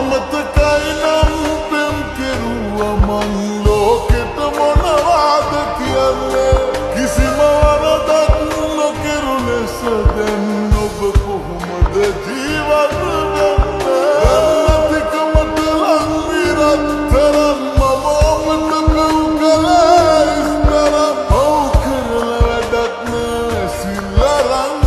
අමතකයි නම් පෙම් කෙරුවා මං ලෝකෙට මොනවාද කියන්නේ කිසිම වරදක් නොකරු ලෙස දැන් ඔබ කොහොමද ජීවත් වෙන්නේ නැතිකමට ලං විරත් තරම් මම ඔබට කව් කළේ ඉස්තරම් ඔව් කරලා වැඩක් නෑ සිල්ලරන්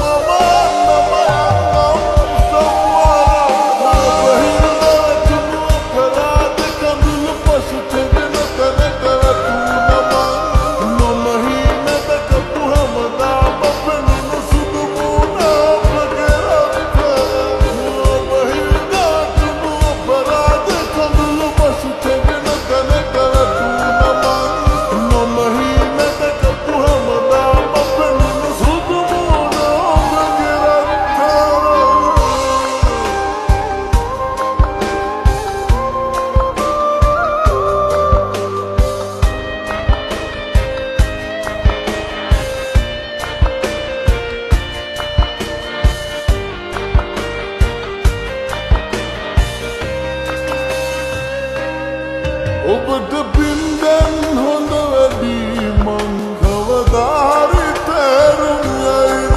ඔබට පින්දැන් හොඳ වැඩි මං කවදාරි තේරුම් යයිද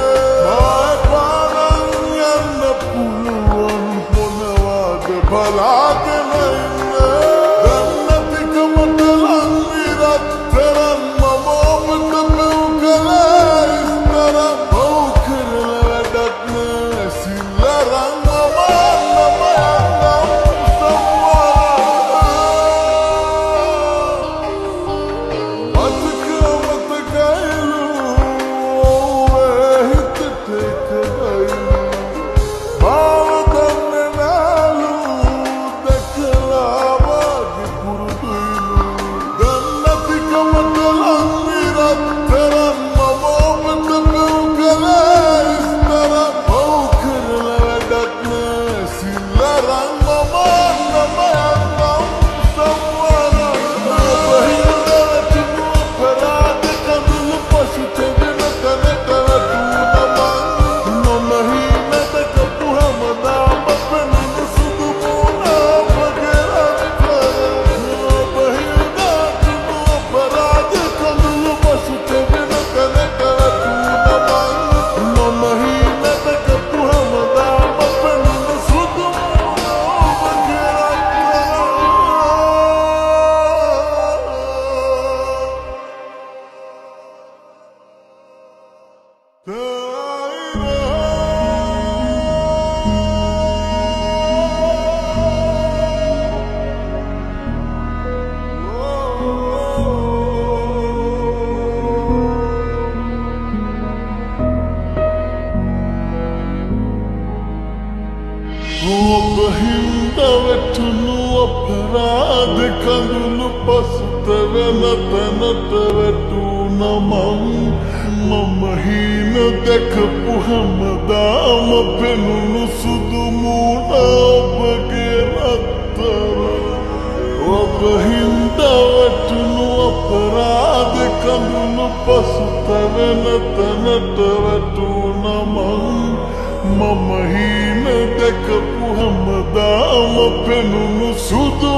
ආය පාරන් යන්න පුළුවන් මොනවාද බලාගෙන ඉන්න දැන් නැතිකමට ලං විරත් තරම් මම ඔබට පෙව් කළේ ඉස්තරම් ඔව් කරලා වැඩක් නෑ සිල්ලරන් ඔබ හින්දා වැටුණු අපරාධ කඳුළු පසුතැවෙන තැනට වැටුණා මම හීන දැකපු හැමදාම පෙනුණු සුදු මූණ ඔබගේ රත්තරන් ඔබ හින්දා වැටුණු අපරාධ කඳුළු පසුතැවෙන තැනට වැටුණා මම හීන දැකපු හැමදාම පෙනුණු සුදු